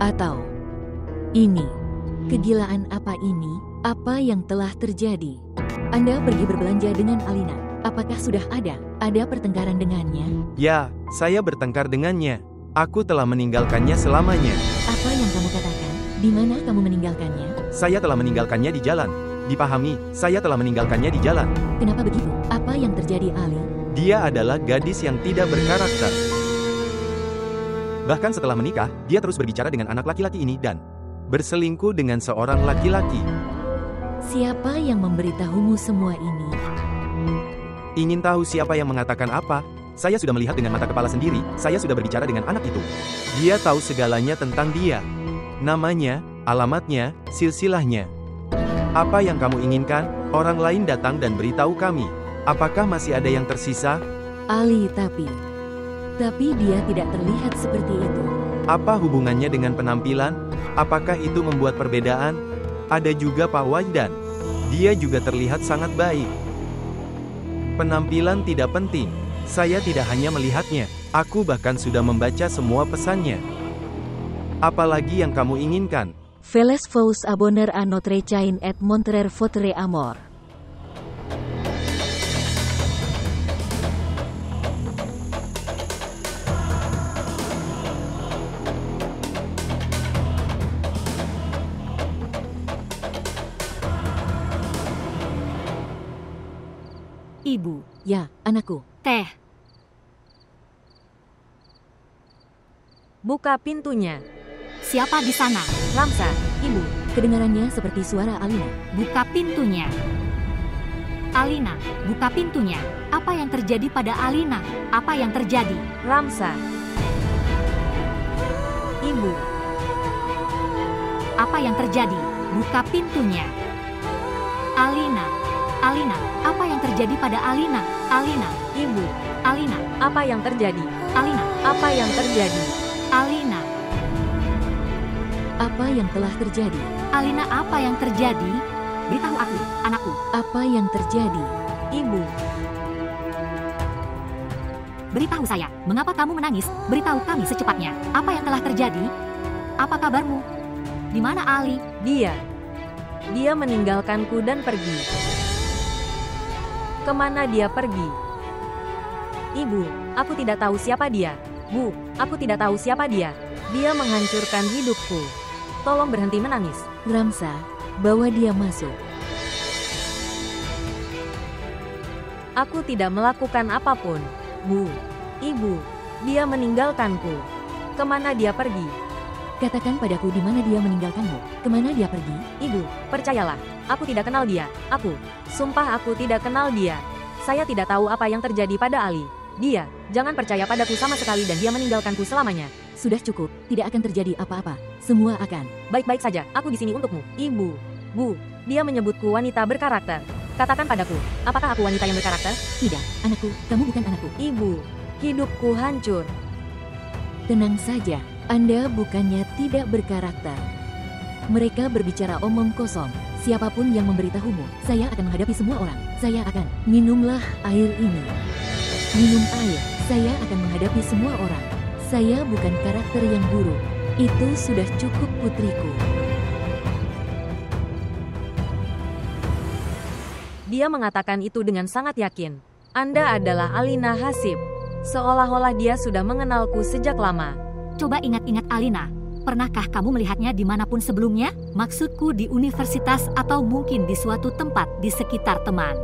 Atau ini, kegilaan apa ini? Apa yang telah terjadi? Anda pergi berbelanja dengan Alina. Apakah sudah ada pertengkaran dengannya? Ya, saya bertengkar dengannya. Aku telah meninggalkannya selamanya. Apa yang kamu katakan? Di mana kamu meninggalkannya? Saya telah meninggalkannya di jalan. Dipahami, saya telah meninggalkannya di jalan. Kenapa begitu? Apa yang terjadi, Ali? Dia adalah gadis yang tidak berkarakter. Bahkan setelah menikah, dia terus berbicara dengan anak laki-laki ini dan berselingkuh dengan seorang laki-laki. Siapa yang memberitahumu semua ini? Ingin tahu siapa yang mengatakan apa? Saya sudah melihat dengan mata kepala sendiri, saya sudah berbicara dengan anak itu. Dia tahu segalanya tentang dia. Namanya, alamatnya, silsilahnya. Apa yang kamu inginkan? Orang lain datang dan beritahu kami. Apakah masih ada yang tersisa? Ali, tapi dia tidak terlihat seperti itu. Apa hubungannya dengan penampilan? Apakah itu membuat perbedaan? Ada juga Pak Wajdan. Dia juga terlihat sangat baik. Penampilan tidak penting. Saya tidak hanya melihatnya, aku bahkan sudah membaca semua pesannya. Apalagi yang kamu inginkan? Veles vous abonner à notre chaîne et montrer votre amour. Ibu. Ya, anakku. Teh. Buka pintunya. Siapa di sana? Ramsa, ibu. Kedengarannya seperti suara Alina. Buka pintunya. Alina, buka pintunya. Apa yang terjadi pada Alina? Apa yang terjadi? Ramsa. Ibu. Apa yang terjadi? Buka pintunya. Alina. Alina, apa yang terjadi pada Alina? Alina. Ibu. Alina. Apa yang terjadi? Alina. Apa yang terjadi? Alina. Apa yang telah terjadi? Alina, apa yang terjadi? Beritahu aku, anakku. Apa yang terjadi? Ibu. Beritahu saya, mengapa kamu menangis? Beritahu kami secepatnya. Apa yang telah terjadi? Apa kabarmu? Di mana Ali? Dia meninggalkanku dan pergi. Kemana dia pergi? Ibu, aku tidak tahu siapa dia. Bu, aku tidak tahu siapa dia. Dia menghancurkan hidupku. Tolong berhenti menangis. Ramsa, bawa dia masuk. Aku tidak melakukan apapun. Bu, ibu, dia meninggalkanku. Kemana dia pergi? Katakan padaku di mana dia meninggalkanmu. Kemana dia pergi? Ibu, percayalah, aku tidak kenal dia. Sumpah aku tidak kenal dia. Saya tidak tahu apa yang terjadi pada Ali. Dia, jangan percaya padaku sama sekali dan dia meninggalkanku selamanya. Sudah cukup, tidak akan terjadi apa-apa. Semua akan baik-baik saja. Aku di sini untukmu. Ibu, Bu, dia menyebutku wanita berkarakter. Katakan padaku, apakah aku wanita yang berkarakter? Tidak, anakku, kamu bukan anakku. Ibu, hidupku hancur. Tenang saja, Anda bukannya tidak berkarakter. Mereka berbicara omong kosong. Siapapun yang memberitahumu, saya akan menghadapi semua orang. Saya akan, minumlah air ini. Minum air, saya akan menghadapi semua orang. Saya bukan karakter yang buruk. Itu sudah cukup, putriku. Dia mengatakan itu dengan sangat yakin. Anda adalah Alina Hasib. Seolah-olah dia sudah mengenalku sejak lama. Coba ingat-ingat Alina. Pernahkah kamu melihatnya dimanapun sebelumnya? Maksudku di universitas atau mungkin di suatu tempat di sekitar teman.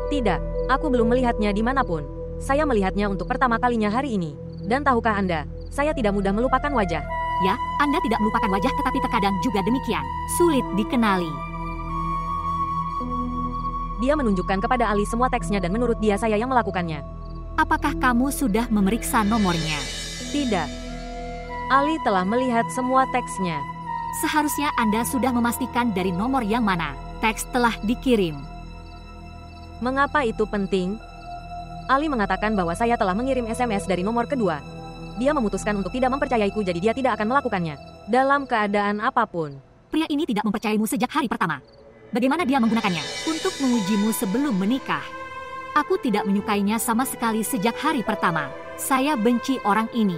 Tidak, aku belum melihatnya dimanapun. Saya melihatnya untuk pertama kalinya hari ini. Dan tahukah Anda, saya tidak mudah melupakan wajah. Ya, Anda tidak melupakan wajah tetapi terkadang juga demikian. Sulit dikenali. Dia menunjukkan kepada Ali semua teksnya dan menurut dia saya yang melakukannya. Apakah kamu sudah memeriksa nomornya? Tidak. Ali telah melihat semua teksnya. Seharusnya Anda sudah memastikan dari nomor yang mana teks telah dikirim. Mengapa itu penting? Ali mengatakan bahwa saya telah mengirim SMS dari nomor kedua. Dia memutuskan untuk tidak mempercayaiku jadi dia tidak akan melakukannya. Dalam keadaan apapun. Pria ini tidak mempercayaimu sejak hari pertama. Bagaimana dia menggunakannya? Untuk mengujimu sebelum menikah. Aku tidak menyukainya sama sekali sejak hari pertama. Saya benci orang ini.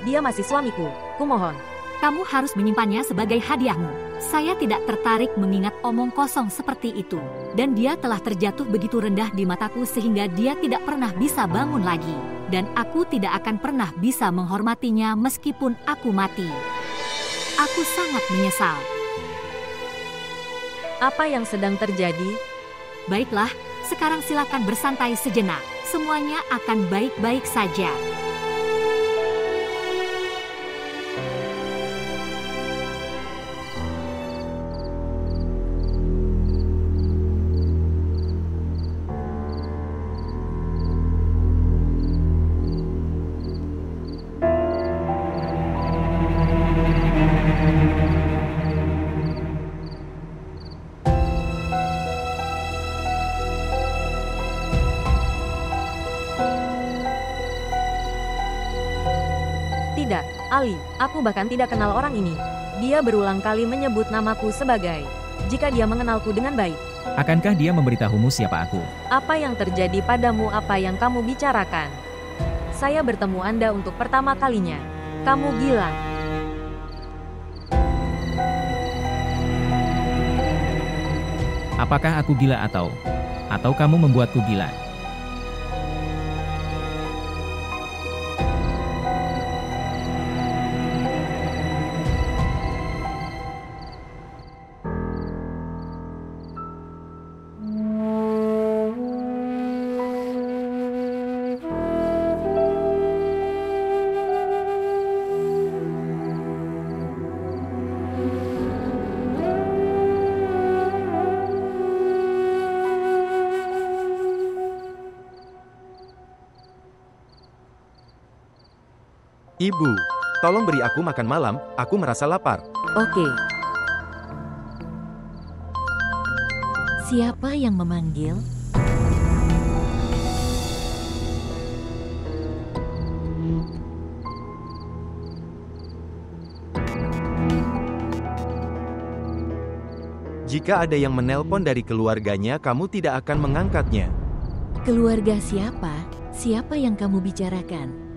Dia masih suamiku, kumohon. Kamu harus menyimpannya sebagai hadiahmu. Saya tidak tertarik mengingat omong kosong seperti itu. Dan dia telah terjatuh begitu rendah di mataku sehingga dia tidak pernah bisa bangun lagi. Dan aku tidak akan pernah bisa menghormatinya meskipun aku mati. Aku sangat menyesal. Apa yang sedang terjadi? Baiklah, sekarang silakan bersantai sejenak. Semuanya akan baik-baik saja. Tidak, Ali, aku bahkan tidak kenal orang ini. Dia berulang kali menyebut namaku sebagai, jika dia mengenalku dengan baik. Akankah dia memberitahumu siapa aku? Apa yang terjadi padamu, apa yang kamu bicarakan? Saya bertemu Anda untuk pertama kalinya. Kamu gila. Apakah aku gila atau kamu membuatku gila? Ibu, tolong beri aku makan malam, aku merasa lapar. Oke. Siapa yang memanggil? Jika ada yang menelpon dari keluarganya, kamu tidak akan mengangkatnya. Keluarga siapa? Siapa yang kamu bicarakan?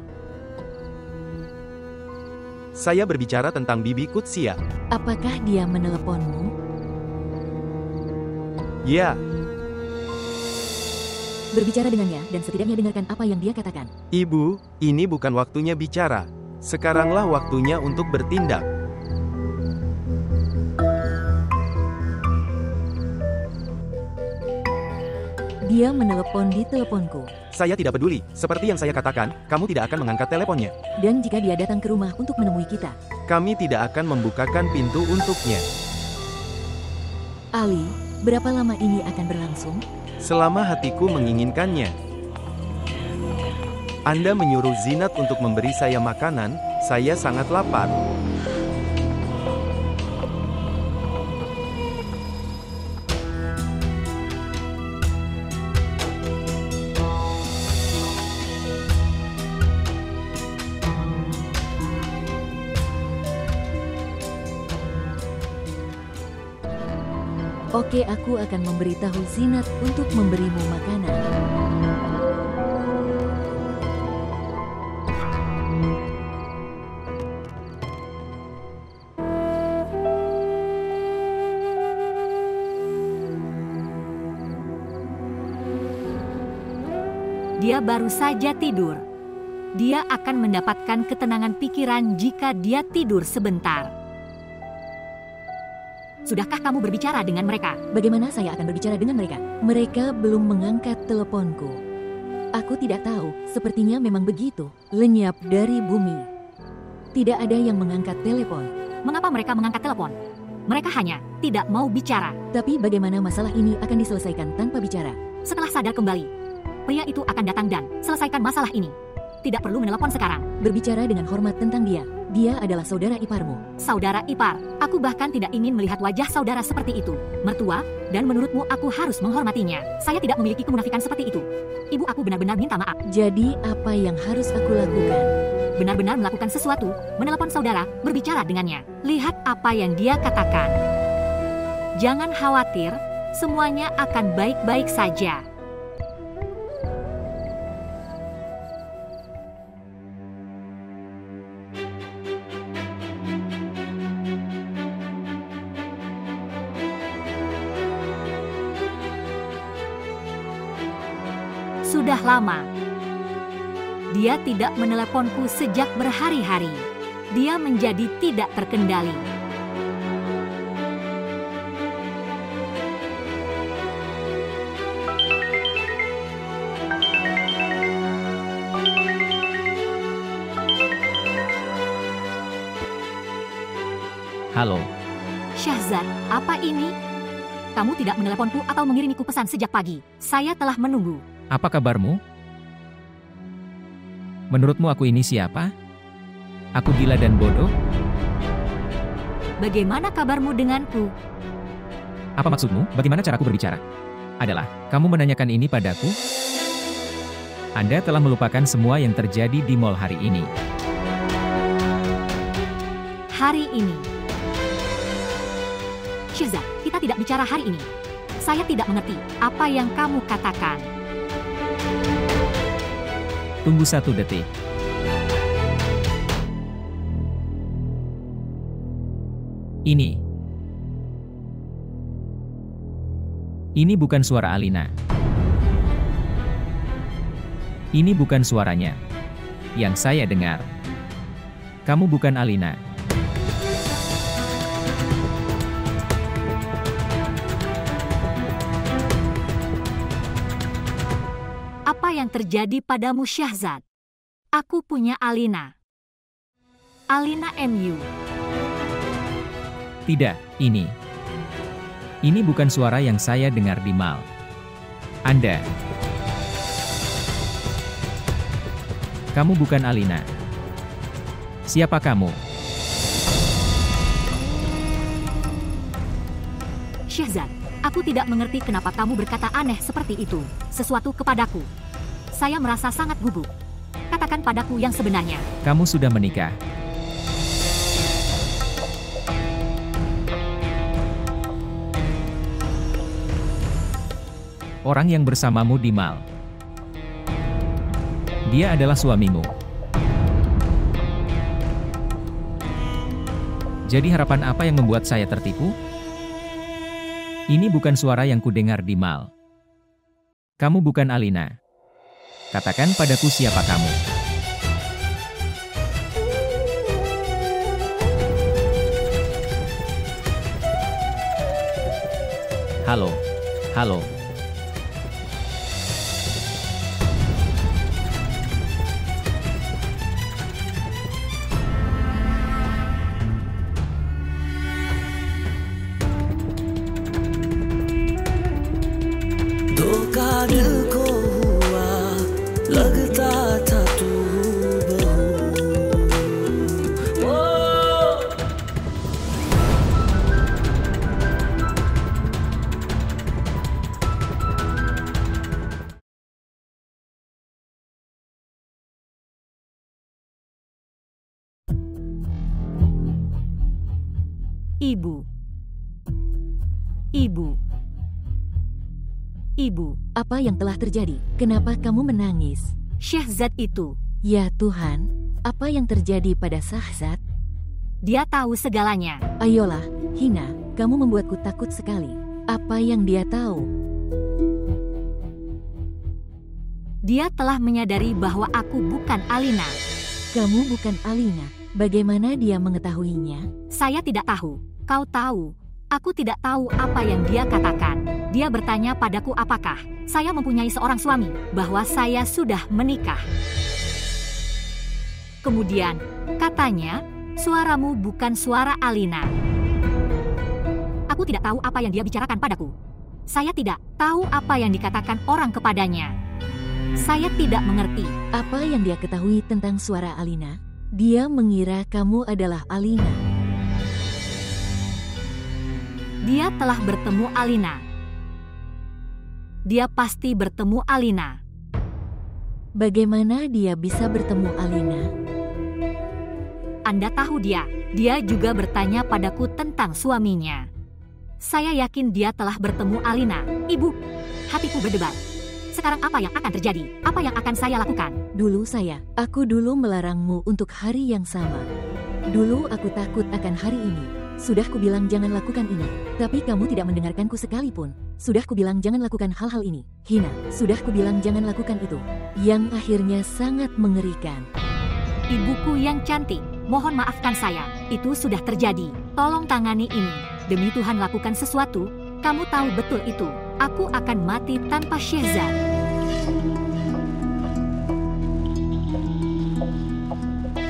Saya berbicara tentang Bibi Qudsia. Apakah dia meneleponmu? Ya, Berbicara dengannya dan setidaknya dengarkan apa yang dia katakan. Ibu, ini bukan waktunya bicara. Sekaranglah waktunya untuk bertindak. Dia menelepon di teleponku. Saya tidak peduli, seperti yang saya katakan, kamu tidak akan mengangkat teleponnya. Dan jika dia datang ke rumah untuk menemui kita, Kami tidak akan membukakan pintu untuknya. Ali, berapa lama ini akan berlangsung? Selama hatiku menginginkannya. Anda menyuruh Zinat untuk memberi saya makanan, saya sangat lapar. Oke, aku akan memberitahu Zinat untuk memberimu makanan. Dia baru saja tidur. Dia akan mendapatkan ketenangan pikiran jika dia tidur sebentar. Sudahkah kamu berbicara dengan mereka? Bagaimana saya akan berbicara dengan mereka? Mereka belum mengangkat teleponku. Aku tidak tahu, sepertinya memang begitu. Lenyap dari bumi. Tidak ada yang mengangkat telepon. Mengapa mereka mengangkat telepon? Mereka hanya tidak mau bicara. Tapi bagaimana masalah ini akan diselesaikan tanpa bicara? Setelah sadar kembali, pria itu akan datang dan selesaikan masalah ini. Tidak perlu menelepon sekarang. Berbicara dengan hormat tentang dia. Dia adalah saudara iparmu. Saudara ipar, aku bahkan tidak ingin melihat wajah saudara seperti itu. Mertua, dan menurutmu aku harus menghormatinya. Saya tidak memiliki kemunafikan seperti itu. Ibu aku benar-benar minta maaf. Jadi apa yang harus aku lakukan? Benar-benar melakukan sesuatu, menelepon saudara, berbicara dengannya. Lihat apa yang dia katakan. Jangan khawatir, semuanya akan baik-baik saja. sudah lama. Dia tidak meneleponku sejak berhari-hari. Dia menjadi tidak terkendali. Halo, Syahzad, apa ini? Kamu tidak meneleponku atau mengirimiku pesan sejak pagi. Saya telah menunggu. apa kabarmu? Menurutmu aku ini siapa? Aku gila dan bodoh? Bagaimana kabarmu denganku? Apa maksudmu? Bagaimana caraku berbicara? Adalah, kamu menanyakan ini padaku? Anda telah melupakan semua yang terjadi di mall hari ini. Hari ini. Syahzad, kita tidak bicara hari ini. Saya tidak mengerti apa yang kamu katakan. Tunggu 1 detik. Ini bukan suara Alina. Ini bukan suaranya. Yang saya dengar. Kamu bukan Alina. Apa yang terjadi padamu, Syahzad? Aku punya Alina. Alina MU. Tidak, ini bukan suara yang saya dengar di mall. Kamu bukan Alina. Siapa kamu? Syahzad, aku tidak mengerti kenapa kamu berkata aneh seperti itu. Sesuatu kepadaku. Saya merasa sangat gugup. Katakan padaku yang sebenarnya. Kamu sudah menikah. Orang yang bersamamu di mall. Dia adalah suamimu. Jadi harapan apa yang membuat saya tertipu? Ini bukan suara yang kudengar di mall. Kamu bukan Alina. Katakan padaku siapa kamu. Halo. धोखा दिल को हुआ लगता था तू बहू Ibu. Apa yang telah terjadi? Kenapa kamu menangis? Syahzad itu. Ya Tuhan, apa yang terjadi pada Syahzad? Dia tahu segalanya. Ayolah, Hina, kamu membuatku takut sekali. Apa yang dia tahu? Dia telah menyadari bahwa aku bukan Alina. Kamu bukan Alina. Bagaimana dia mengetahuinya? Saya tidak tahu. Kau tahu. Aku tidak tahu apa yang dia katakan. Dia bertanya padaku apakah saya mempunyai seorang suami, bahwa saya sudah menikah. Kemudian, katanya, suaramu bukan suara Alina. Aku tidak tahu apa yang dia bicarakan padaku. Saya tidak tahu apa yang dikatakan orang kepadanya. Saya tidak mengerti. Apa yang dia ketahui tentang suara Alina? Dia mengira kamu adalah Alina. Dia telah bertemu Alina. Dia pasti bertemu Alina. Bagaimana dia bisa bertemu Alina? Anda tahu dia. Dia juga bertanya padaku tentang suaminya. Saya yakin dia telah bertemu Alina. Ibu, hatiku berdebar. Sekarang apa yang akan terjadi? Apa yang akan saya lakukan? Aku dulu melarangmu untuk hari yang sama. Dulu aku takut akan hari ini. Sudah kubilang jangan lakukan ini, tapi kamu tidak mendengarkanku sekalipun. sudah kubilang jangan lakukan hal-hal ini. Hina, sudah kubilang jangan lakukan itu. Yang akhirnya sangat mengerikan. Ibuku yang cantik, mohon maafkan saya. Itu sudah terjadi. Tolong tangani ini. Demi Tuhan lakukan sesuatu. Kamu tahu betul itu. Aku akan mati tanpa Syehzad.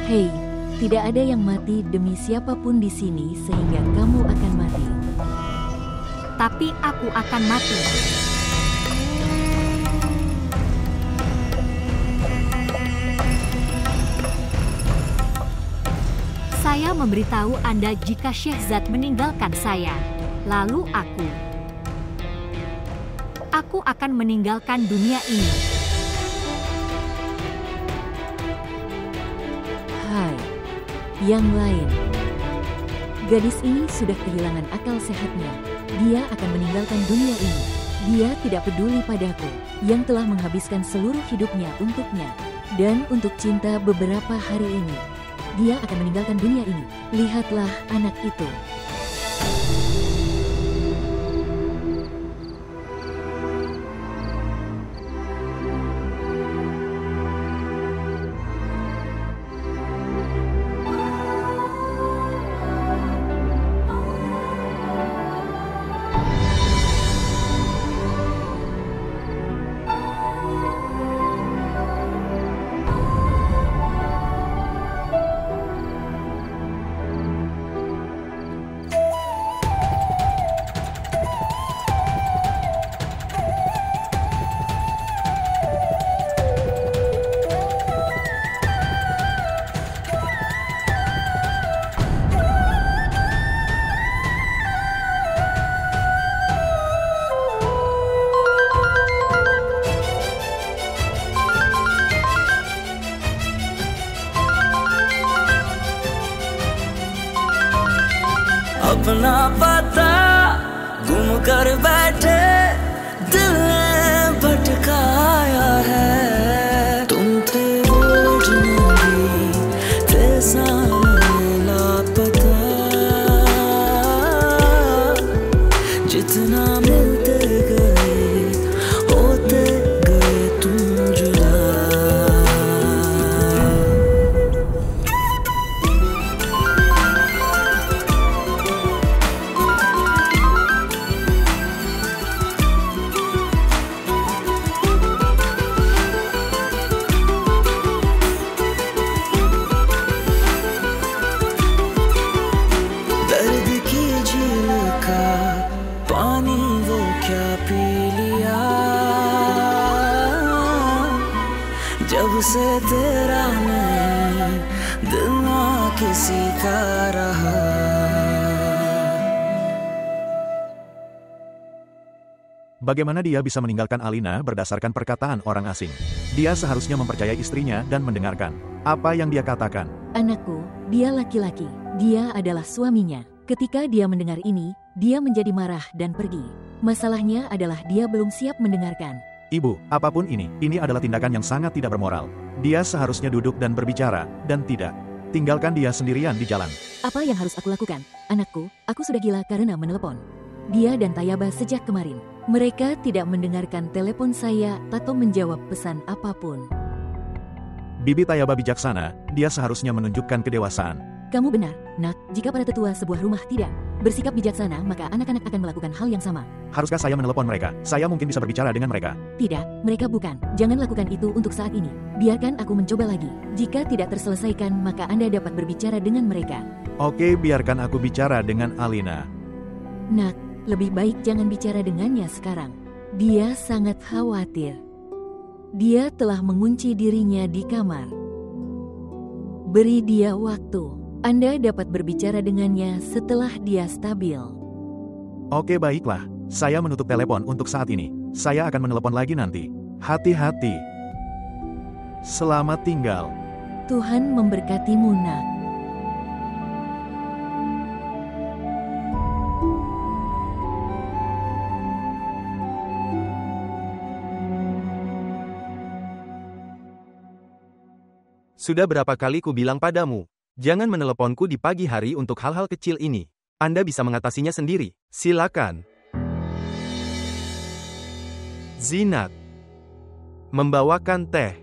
Hei, tidak ada yang mati demi siapapun di sini sehingga kamu akan mati. Tapi aku akan mati. Saya memberitahu Anda jika Syehzad meninggalkan saya. Lalu aku akan meninggalkan dunia ini. Hai, yang lain. Gadis ini sudah kehilangan akal sehatnya. Dia akan meninggalkan dunia ini. Dia tidak peduli padaku, yang telah menghabiskan seluruh hidupnya untuknya. Dan untuk cinta beberapa hari ini. Dia akan meninggalkan dunia ini. Lihatlah anak itu. अपना पता गुम कर बैठे दिल ने भटकाया है तुम थे वो अजनबी थे सामने लापता जितना मिलते गए होते गए तुम जुदा जब से तेरा नहीं दिल ना किसी का रहा. Bagaimana dia bisa meninggalkan Alina berdasarkan perkataan orang asing? Dia seharusnya mempercayai istrinya dan mendengarkan apa yang dia katakan. Anakku, dia laki-laki. Dia adalah suaminya. Ketika dia mendengar ini, dia menjadi marah dan pergi. Masalahnya adalah dia belum siap mendengarkan. Ibu, apapun ini adalah tindakan yang sangat tidak bermoral. Dia seharusnya duduk dan berbicara, dan tidak. Tinggalkan dia sendirian di jalan. Apa yang harus aku lakukan? Anakku, aku sudah gila karena menelepon dia dan Tayaba sejak kemarin. Mereka tidak mendengarkan telepon saya atau menjawab pesan apapun. Bibi Tayaba bijaksana, dia seharusnya menunjukkan kedewasaan. Kamu benar, Nak. Jika para tetua sebuah rumah tidak bersikap bijaksana, maka anak-anak akan melakukan hal yang sama. Haruskah saya menelepon mereka? Saya mungkin bisa berbicara dengan mereka. Tidak, mereka bukan. Jangan lakukan itu untuk saat ini. Biarkan aku mencoba lagi. Jika tidak terselesaikan, maka Anda dapat berbicara dengan mereka. Oke, biarkan aku bicara dengan Alina. Nak, lebih baik jangan bicara dengannya sekarang. Dia sangat khawatir. Dia telah mengunci dirinya di kamar. Beri dia waktu. Anda dapat berbicara dengannya setelah dia stabil. Oke, baiklah. Saya menutup telepon untuk saat ini. Saya akan menelepon lagi nanti. Hati-hati. Selamat tinggal. Tuhan memberkatimu, Nak. Sudah berapa kali ku bilang padamu, jangan meneleponku di pagi hari untuk hal-hal kecil ini. Anda bisa mengatasinya sendiri. Silakan. Zinat membawakan teh.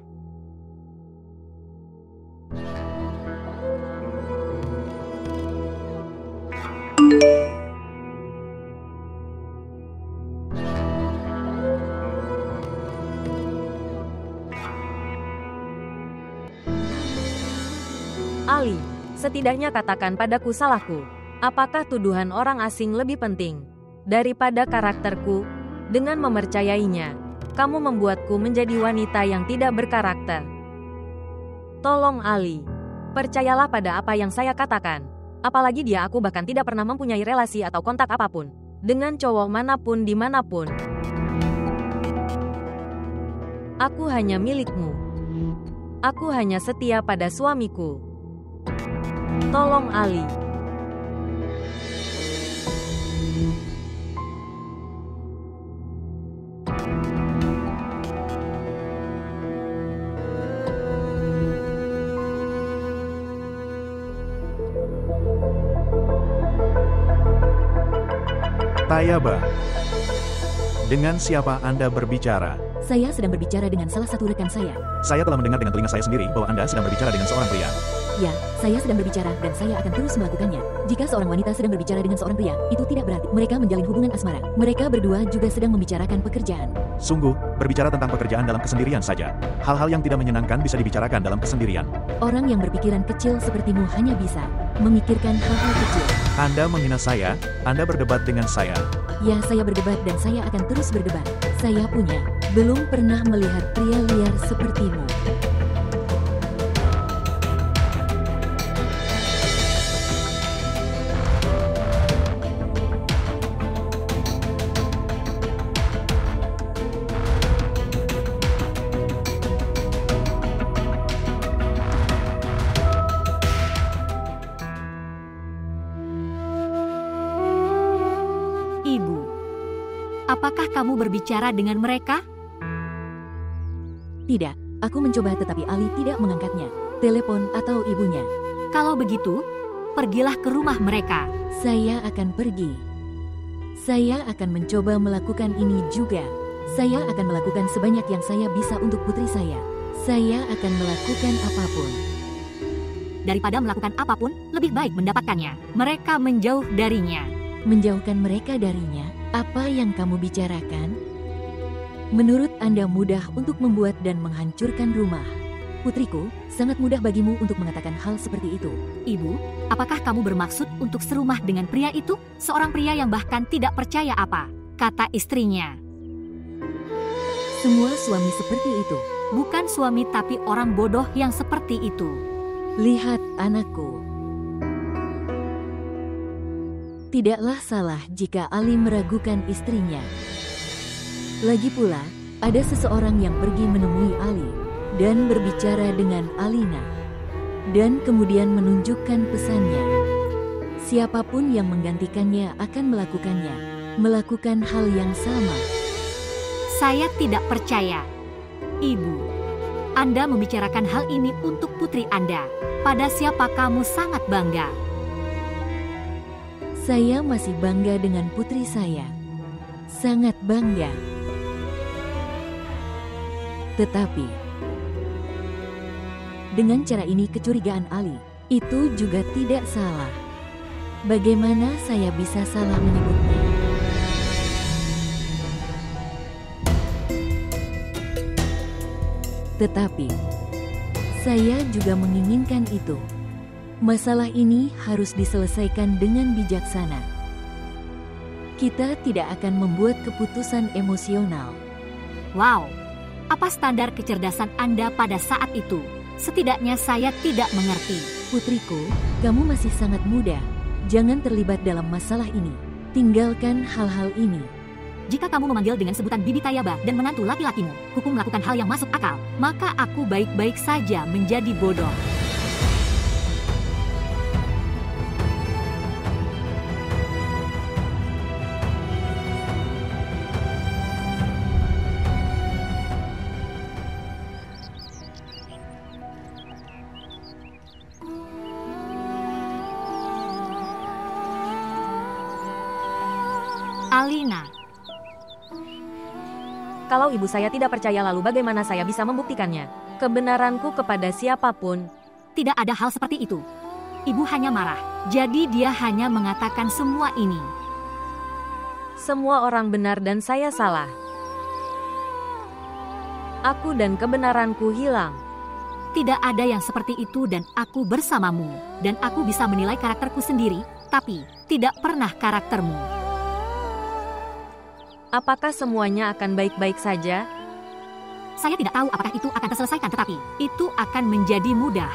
Ali, setidaknya katakan padaku salahku. Apakah tuduhan orang asing lebih penting daripada karakterku? Dengan mempercayainya, kamu membuatku menjadi wanita yang tidak berkarakter. Tolong Ali, percayalah pada apa yang saya katakan. Apalagi aku bahkan tidak pernah mempunyai relasi atau kontak apapun dengan cowok manapun dimanapun. Aku hanya milikmu. Aku hanya setia pada suamiku. Tolong Ali. Tayaba, dengan siapa Anda berbicara? Saya sedang berbicara dengan salah satu rekan saya. Saya telah mendengar dengan telinga saya sendiri bahwa Anda sedang berbicara dengan seorang pria. Ya, saya sedang berbicara dan saya akan terus melakukannya. Jika seorang wanita sedang berbicara dengan seorang pria, itu tidak berarti mereka menjalin hubungan asmara. Mereka berdua juga sedang membicarakan pekerjaan. Sungguh, berbicara tentang pekerjaan dalam kesendirian saja. Hal-hal yang tidak menyenangkan bisa dibicarakan dalam kesendirian. Orang yang berpikiran kecil sepertimu hanya bisa memikirkan hal-hal kecil. Anda menghina saya, Anda berdebat dengan saya. Ya, saya berdebat dan saya akan terus berdebat. Saya belum pernah melihat pria liar sepertimu. Ibu, apakah kamu berbicara dengan mereka? Tidak, aku mencoba tetapi Ali tidak mengangkatnya. Telepon atau ibunya. Kalau begitu, pergilah ke rumah mereka. Saya akan pergi. Saya akan mencoba melakukan ini juga. Saya akan melakukan sebanyak yang saya bisa untuk putri saya. Saya akan melakukan apapun. Daripada melakukan apapun, lebih baik mendapatkannya. Mereka menjauh darinya. Menjauhkan mereka darinya, apa yang kamu bicarakan? Menurut Anda mudah untuk membuat dan menghancurkan rumah. Putriku, sangat mudah bagimu untuk mengatakan hal seperti itu. Ibu, apakah kamu bermaksud untuk serumah dengan pria itu? Seorang pria yang bahkan tidak percaya apa kata istrinya. Semua suami seperti itu. Bukan suami tapi orang bodoh yang seperti itu. Lihat anakku. Tidaklah salah jika Ali meragukan istrinya. Lagi pula, ada seseorang yang pergi menemui Ali dan berbicara dengan Alina, dan kemudian menunjukkan pesannya. Siapapun yang menggantikannya akan melakukan hal yang sama. Saya tidak percaya. Ibu, Anda membicarakan hal ini untuk putri Anda. Pada siapa kamu sangat bangga? Saya masih bangga dengan putri saya. Sangat bangga. Tetapi, dengan cara ini kecurigaan Ali, itu juga tidak salah. Bagaimana saya bisa salah menyebutnya? Tetapi, saya juga menginginkan itu. Masalah ini harus diselesaikan dengan bijaksana. Kita tidak akan membuat keputusan emosional. Wow, apa standar kecerdasan Anda pada saat itu? Setidaknya saya tidak mengerti. Putriku, kamu masih sangat muda. Jangan terlibat dalam masalah ini. Tinggalkan hal-hal ini. Jika kamu memanggil dengan sebutan Bibi Tayaba dan menantu laki-lakimu, hukum melakukan hal yang masuk akal, maka aku baik-baik saja menjadi bodoh. Kalau ibu saya tidak percaya lalu bagaimana saya bisa membuktikannya? Kebenaranku kepada siapapun. Tidak ada hal seperti itu. Ibu hanya marah. Jadi dia hanya mengatakan semua ini. Semua orang benar dan saya salah. Aku dan kebenaranku hilang. Tidak ada yang seperti itu dan aku bersamamu. Dan aku bisa menilai karakterku sendiri, tapi tidak pernah karaktermu. Apakah semuanya akan baik-baik saja? Saya tidak tahu apakah itu akan terselesaikan, tetapi itu akan menjadi mudah.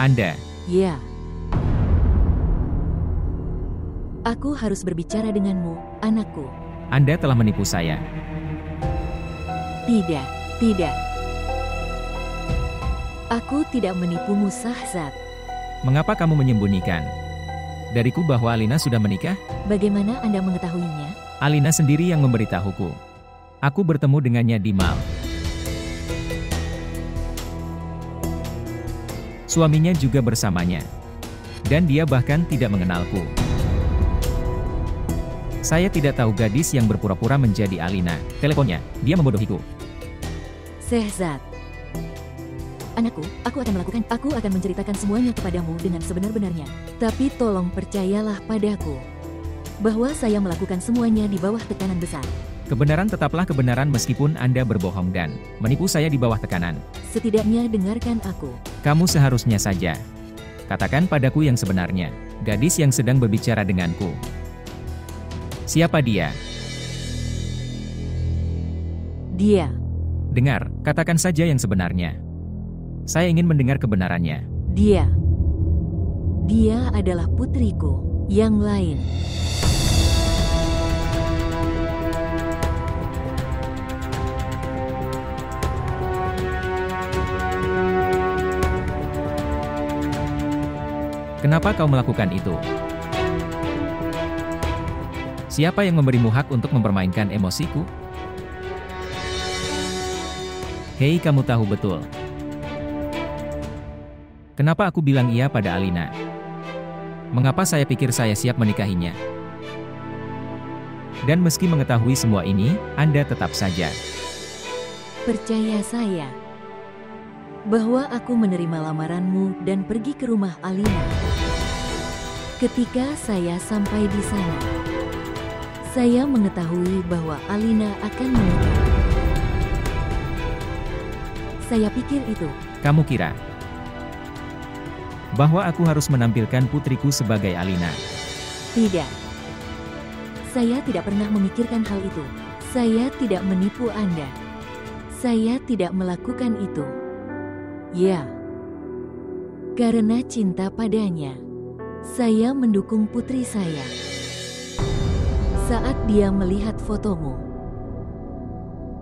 Anda. Ya. Aku harus berbicara denganmu, anakku. Anda telah menipu saya. Tidak, tidak. Aku tidak menipumu, Shahzad. Mengapa kamu menyembunyikan dariku bahwa Alina sudah menikah? Bagaimana Anda mengetahuinya? Alina sendiri yang memberitahuku. Aku bertemu dengannya di mal. Suaminya juga bersamanya. Dan dia bahkan tidak mengenalku. Saya tidak tahu gadis yang berpura-pura menjadi Alina. Teleponnya, dia membodohiku. Shahzad. Anakku, aku akan menceritakan semuanya kepadamu dengan sebenar-benarnya. Tapi tolong percayalah padaku bahwa saya melakukan semuanya di bawah tekanan besar. Kebenaran tetaplah kebenaran meskipun Anda berbohong dan menipu saya di bawah tekanan. Setidaknya dengarkan aku. Kamu seharusnya saja katakan padaku yang sebenarnya. Gadis yang sedang berbicara denganku. Siapa dia? Dia. Dengar, katakan saja yang sebenarnya. Saya ingin mendengar kebenarannya. Dia. Dia adalah putriku. Yang lain. Kenapa kau melakukan itu? Siapa yang memberimu hak untuk mempermainkan emosiku? Hei, kamu tahu betul. Kenapa aku bilang iya pada Alina? Mengapa saya pikir saya siap menikahinya? Dan meski mengetahui semua ini, Anda tetap saja. Percaya saya bahwa aku menerima lamaranmu dan pergi ke rumah Alina. Ketika saya sampai di sana, saya mengetahui bahwa Alina akan menikah. Saya pikir itu. Kamu kira bahwa aku harus menampilkan putriku sebagai Alina? Tidak. Saya tidak pernah memikirkan hal itu. Saya tidak menipu Anda. Saya tidak melakukan itu. Ya. Karena cinta padanya, saya mendukung putri saya. Saat dia melihat fotomu,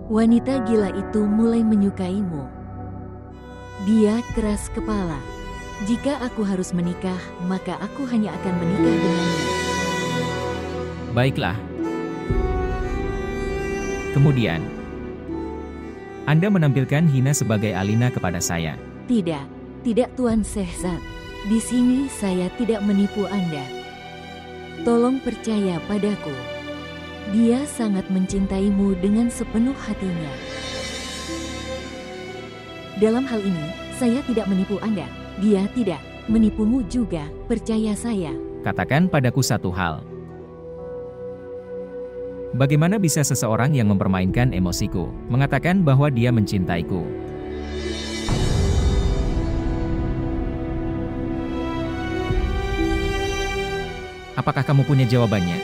wanita gila itu mulai menyukaimu. Dia keras kepala. Jika aku harus menikah, maka aku hanya akan menikah dengannya. Baiklah. Kemudian, Anda menampilkan Hina sebagai Alina kepada saya. Tidak, tidak Tuan Shahzad. Di sini saya tidak menipu Anda. Tolong percaya padaku. Dia sangat mencintaimu dengan sepenuh hatinya. Dalam hal ini, saya tidak menipu Anda. Dia tidak menipumu juga, percaya saya. Katakan padaku satu hal. Bagaimana bisa seseorang yang mempermainkan emosiku, mengatakan bahwa dia mencintaiku? Apakah kamu punya jawabannya?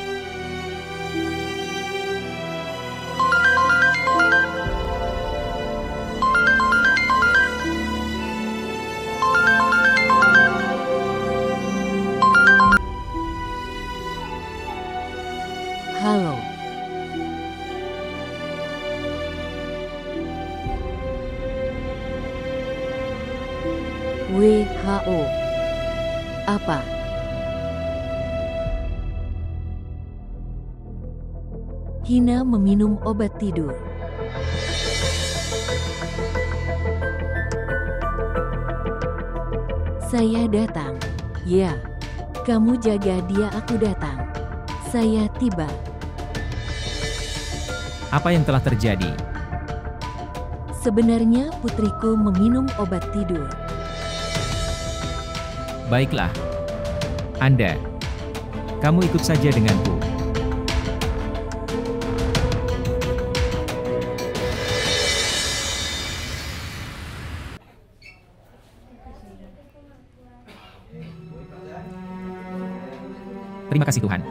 Halo. WHO. Apa? Hina meminum obat tidur. Saya datang. Ya, kamu jaga dia, aku datang. Saya tiba. Apa yang telah terjadi? Sebenarnya putriku meminum obat tidur. Baiklah. Anda. Kamu ikut saja denganku. Terima kasih Tuhan.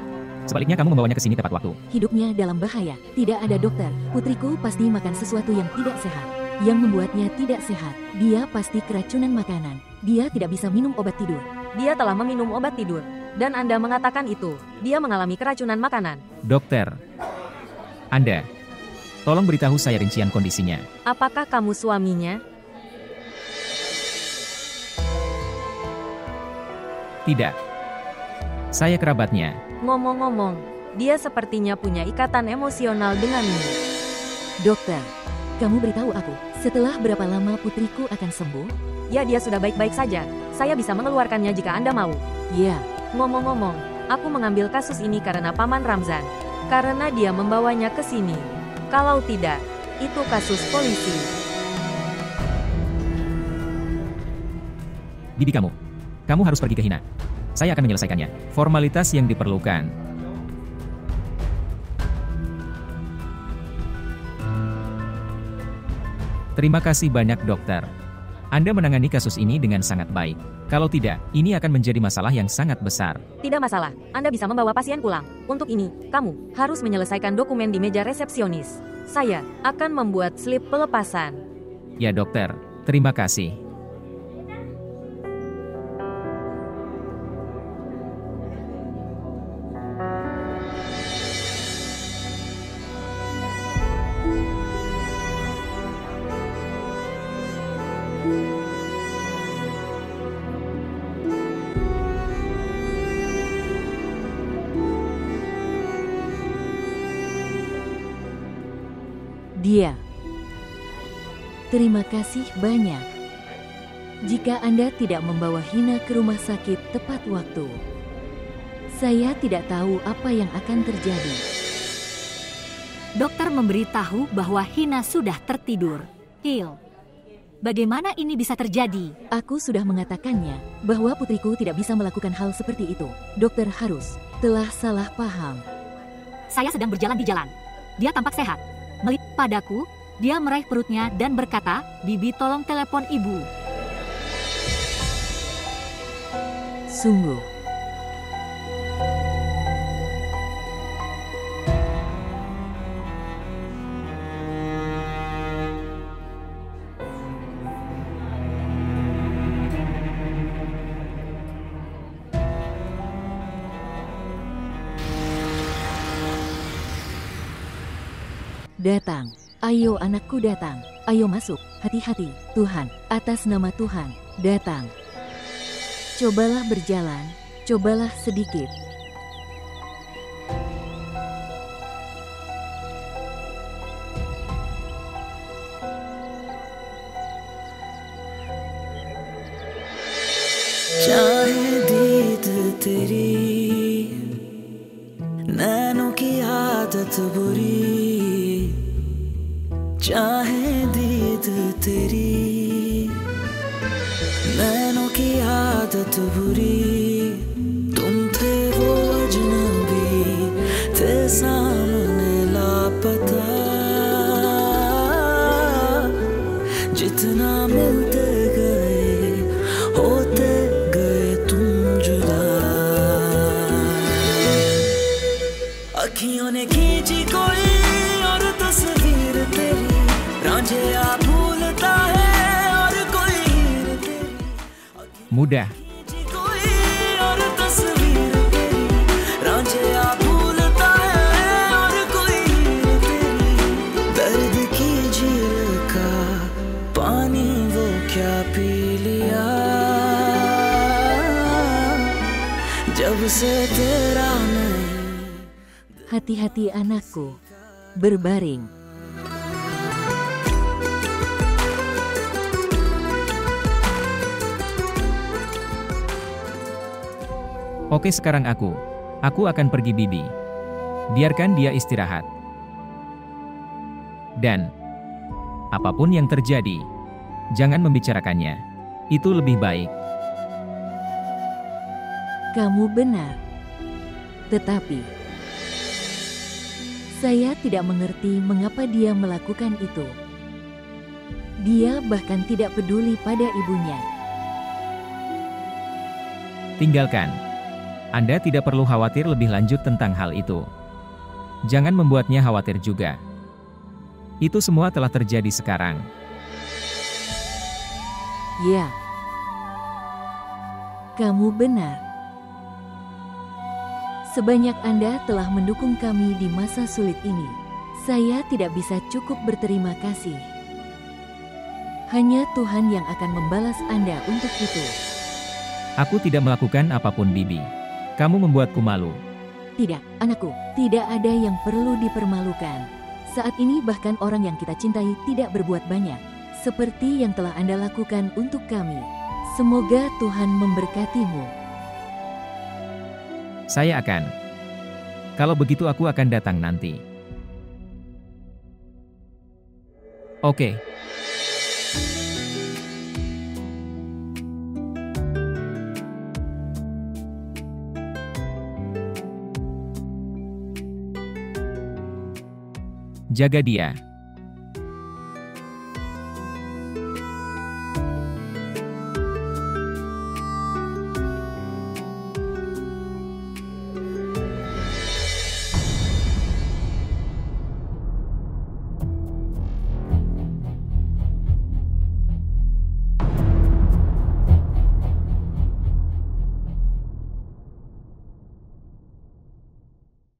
Sebaliknya kamu membawanya ke sini tepat waktu. Hidupnya dalam bahaya. Tidak ada dokter. Putriku pasti makan sesuatu yang tidak sehat. Yang membuatnya tidak sehat. Dia pasti keracunan makanan. Dia tidak bisa minum obat tidur. Dia telah meminum obat tidur. Dan Anda mengatakan itu. Dia mengalami keracunan makanan. Dokter. Anda. Tolong beritahu saya rincian kondisinya. Apakah kamu suaminya? Tidak. Saya kerabatnya. Ngomong-ngomong, dia sepertinya punya ikatan emosional denganmu. Dokter, kamu beritahu aku, setelah berapa lama putriku akan sembuh? Ya, dia sudah baik-baik saja. Saya bisa mengeluarkannya jika Anda mau. Ya. Ngomong-ngomong, aku mengambil kasus ini karena Paman Ramzan. Karena dia membawanya ke sini. Kalau tidak, itu kasus polisi. Bibi kamu. Kamu harus pergi ke Hina. Saya akan menyelesaikannya. Formalitas yang diperlukan. Terima kasih banyak dokter. Anda menangani kasus ini dengan sangat baik. Kalau tidak, ini akan menjadi masalah yang sangat besar. Tidak masalah, Anda bisa membawa pasien pulang. Untuk ini, kamu harus menyelesaikan dokumen di meja resepsionis. Saya akan membuat slip pelepasan. Ya dokter, terima kasih. Dia. Terima kasih banyak. Jika Anda tidak membawa Hina ke rumah sakit tepat waktu, saya tidak tahu apa yang akan terjadi. Dokter memberitahu bahwa Hina sudah tertidur. Hill, bagaimana ini bisa terjadi? Aku sudah mengatakannya bahwa putriku tidak bisa melakukan hal seperti itu. Dokter Harus telah salah paham. Saya sedang berjalan di jalan. Dia tampak sehat. Melihat padaku, dia meraih perutnya dan berkata, "Bibi, tolong telepon ibu." Sungguh. Datang, ayo anakku datang, ayo masuk, hati-hati, Tuhan, atas nama Tuhan, datang. Cobalah berjalan, cobalah sedikit. चाहे दीद तेरी नैनों की आदत बुरी चाहे दीद तेरी नैनों की आदत बुरी तुम थे वो अजनबी थे सामने लापता जितना मिलते गए होते गए तुम जुदा अखियों ने खींची कोई और तस्वीर तेरी रांझिया भूलता है और कोई तेरी Mudah. कोई और तस्वीर तेरी रांझिया भूलता है और कोई तेरी दर्द की झील का पानी वो क्या पी लिया जब से तेरा नहीं Hati-hati anakku, berbaring. Oke, sekarang aku akan pergi Bibi. Biarkan dia istirahat. Dan apapun yang terjadi, jangan membicarakannya. Itu lebih baik. Kamu benar. Tetapi saya tidak mengerti mengapa dia melakukan itu. Dia bahkan tidak peduli pada ibunya. Tinggalkan. Anda tidak perlu khawatir lebih lanjut tentang hal itu. Jangan membuatnya khawatir juga. Itu semua telah terjadi sekarang. Ya. Kamu benar. Sebanyak Anda telah mendukung kami di masa sulit ini. Saya tidak bisa cukup berterima kasih. Hanya Tuhan yang akan membalas Anda untuk itu. Aku tidak melakukan apapun, Bibi. Kamu membuatku malu. Tidak, anakku, tidak ada yang perlu dipermalukan. Saat ini bahkan orang yang kita cintai tidak berbuat banyak, seperti yang telah Anda lakukan untuk kami. Semoga Tuhan memberkatimu. Saya akan. Kalau begitu aku akan datang nanti. Oke. Jaga dia.